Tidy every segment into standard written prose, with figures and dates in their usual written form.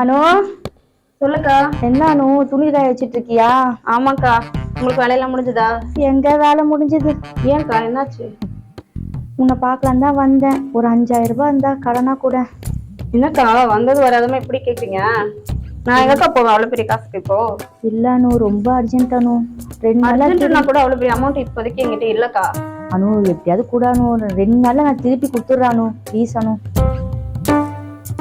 அனு, சொல்லுக்கா. என்ன அனு துணி காய வச்சிட்டு இருக்கியா? ஆமாக்கா. உங்களுக்கு வேலையெல்லாம் முடிஞ்சதா? எங்க வேலை முடிஞ்சது. ஏன்க்கா என்னாச்சு? உன்னை பார்க்கலாம் தான் வந்தேன். ஒரு 5000 ரூபாய் இருந்தா கடனா கூட. என்னக்கா வந்தது வராதமா இப்படி கேக்குறீங்க? நான் எங்கக்கா போவேன் அவ்வளவு பெரிய காசுக்கு இப்போ? இல்ல அனு, ரொம்ப அர்ஜென்ட் அனு. 2 நாளா அர்ஜென்ட்னா கூட அவ்வளவு பெரிய அமௌண்ட் இப்போதைக்கு என்கிட்ட இல்லக்கா. அனு எப்படியாவது கூட அனு, 2 நாள்ல நான் திருப்பி கொடுத்துட்றேன் அனு, ப்ளீஸ் அனு.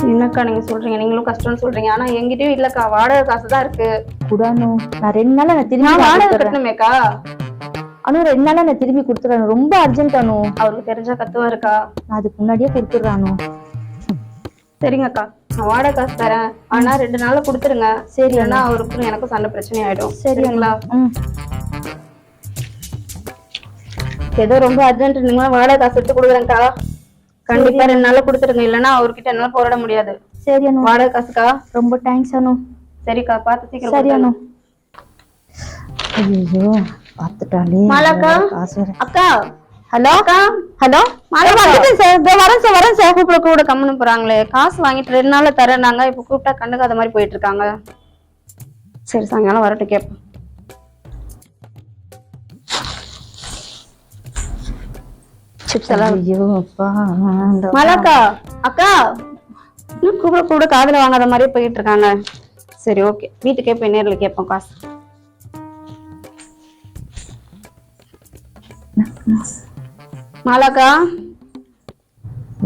என்னக்கா நீங்க சொல்றீங்க? நீங்களும் கஷ்டம்னு சொல்றீங்க, ஆனா என்கிட்டயும் இல்லக்கா. வாடகை காசு தான் இருக்கு. கூட அனு, நான் 2 நாள்ல நான் திருப்பி வாடகை கட்டணுமேக்கா. அனு 2 நாள்ல நான் திருப்பி கொடுத்துறேன், ரொம்ப அர்ஜென்ட் அனு. அவருக்கு தெரிஞ்சா கத்துவா இருக்கா? நான் அதுக்கு முன்னாடியே கொடுத்துட்றேன் அனு. சரிங்கக்கா, நான் வாடகை காசு தரேன், ஆனா 2 நாள்ல கொடுத்துருங்க. சரி. இல்லைன்னா அவருக்கும் எனக்கும் சண்டை பிரச்சனை ஆயிடும். சரிங்களா? ஏதோ ரொம்ப அர்ஜென்ட், நீங்களும் வாடகை காசு எடுத்து கொடுக்குறேன்க்கா. கண்டிப்பா 2 நாள்ல கொடுத்துருங்க, இல்லைன்னா அவர்கிட்ட என்னால போராட முடியாது. சரி அனு. வாடகை காசுக்கா? ரொம்ப தேங்க்ஸ் அனு. சரிக்கா, பார்த்து சீக்கிரம். சரி அனு. ஐயோ பாத்துட்டாலே. மாலாக்கா. அக்கா. ஹலோ அக்கா. ஹலோ. வந்துட்டேன் சார், வரேன் சார். கூட கம்முன்னு போறாங்களே, காசு வாங்கிட்டு 2 நாள்ல தரேன்னாங்க, இப்ப கூப்பிட்டா கண்டுக்காத மாதிரி போயிட்டு இருக்காங்க. சரி, சாயங்காலம் வரட்டும் கேட்போம். சிப்ஸ் எல்லாம். ஐயோ அப்பா. மாலாக்கா. அக்கா. கூட காதுல வாங்காத மாதிரியே போயிட்டு இருக்காங்க. சரி ஓகே, வீட்டுக்கே போய் நேர்ல கேட்போம் காசு. மாலாக்கா.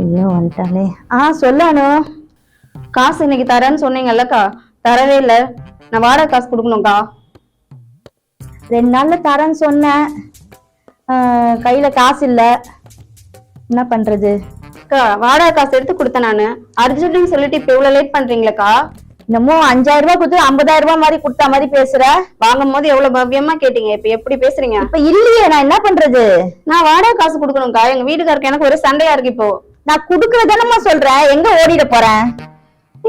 ஐயோ வந்துட்டாலே. சொல்லு அனு. காசு இன்னைக்கு தரேன்னு சொன்னீங்கல்லக்கா, தரவே இல்ல. நான் வாடகை காசு கொடுக்கணும்க்கா. 2 நாள்ல தரேன்னு சொன்னேன், கையில காசு இல்ல, என்ன பண்றது? அக்கா, வாடகை காசு எடுத்து கொடுத்தேன் நானு. அர்ஜென்ட்னு சொல்லிட்டு இப்ப இவ்வளவு லேட் பண்றீங்களக்கா? இன்னமும் 5000 ரூபாய் கொடுத்து 50000 ரூபாய் மாதிரி கொடுத்த மாதிரி பேசுற. வாங்கும் போது எவ்வளவு பவ்யமா கேட்டீங்க, இப்ப எப்படி பேசுறீங்க? இப்ப இல்லையே, நான் என்ன பண்றது? நான் வாடகை காசு கொடுக்கணும்க்கா. எங்க வீட்டுக்காருக்கு எனக்கு ஒரே சண்டையா இருக்கு இப்போ. நான் குடுக்கறதானமா சொல்றேன், எங்க ஓடிட போறேன்?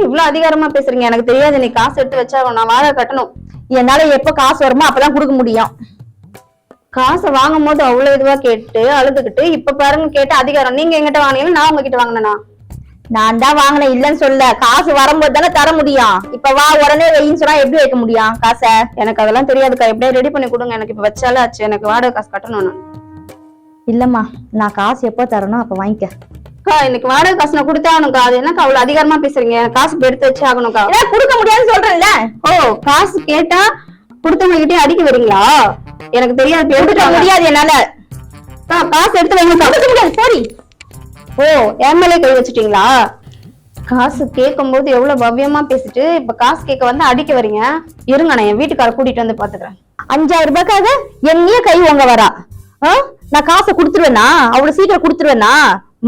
இவ்வளவு அதிகாரமா பேசுறீங்க, எனக்கு தெரியாது. நீ காசு எடுத்து வச்சா நான் வாடகை கட்டணும். என்னால எப்ப காசு வருமோ அப்பதான் கொடுக்க முடியும். காசை வாங்கும் போது அவ்வளவு இதுவா கேட்டு அழுதுகிட்டு, இப்ப பாருங்க கேட்டு அதிகாரம். நீங்க எங்கிட்ட வாங்கினீங்க, நான் உங்ககிட்ட வாங்கினா? நான் தான் வாங்கினேன், இல்லன்னு சொல்ல. காசு வரும்போது தானே தர முடியும். இப்ப வா உடனே வைன்னு சொன்னா எப்படி வைக்க முடியும் காசை? எனக்கு அதெல்லாம் தெரியாதுக்கா, எப்படியே ரெடி பண்ணி கொடுங்க. எனக்கு இப்ப வச்சாலே ஆச்சு, எனக்கு வாடகை காசு கட்டணும். இல்லம்மா, நான் காசு எப்போ தரணும் அப்ப வாங்கிக்க. அக்கா, இன்னைக்கு வாடகை காசு நான் கொடுத்தே ஆகணும்க்கா. அது என்னக்கா அவ்வளவு அதிகாரமா பேசுறீங்க? காசு எடுத்து வச்சு ஆகணும்க்கா. கொடுக்க முடியாதுன்னு சொல்றேன்ல. ஓ, காசு கேட்டா கொடுத்தவங்க கிட்டே அடிக்க வரீங்களா? எனக்கு தெரியாது. எடுக்க முடியாது என்னால. காசு எடுத்து வைங்க. சரி. ஓ, எம்எல்ஏ கை வச்சுட்டீங்களா? காசு கேட்கும் போது எவ்வளவு பவ்யமா பேசிட்டு இப்ப காசு கேட்க வந்து அடிக்க வரீங்க. இருங்க, நான் என் வீட்டுக்கார கூட்டிட்டு வந்து பாத்துக்கிறேன். 5000 ரூபாய்க்காக என்னையே கை வாங்க வரா. நான் காசை குடுத்துருவேனா? அவ்வளவு சீக்கிரம் குடுத்துருவேனா?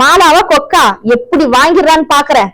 மாலாவா கொக்கா எப்படி வாங்கிடுறான்னு பாக்குறேன்.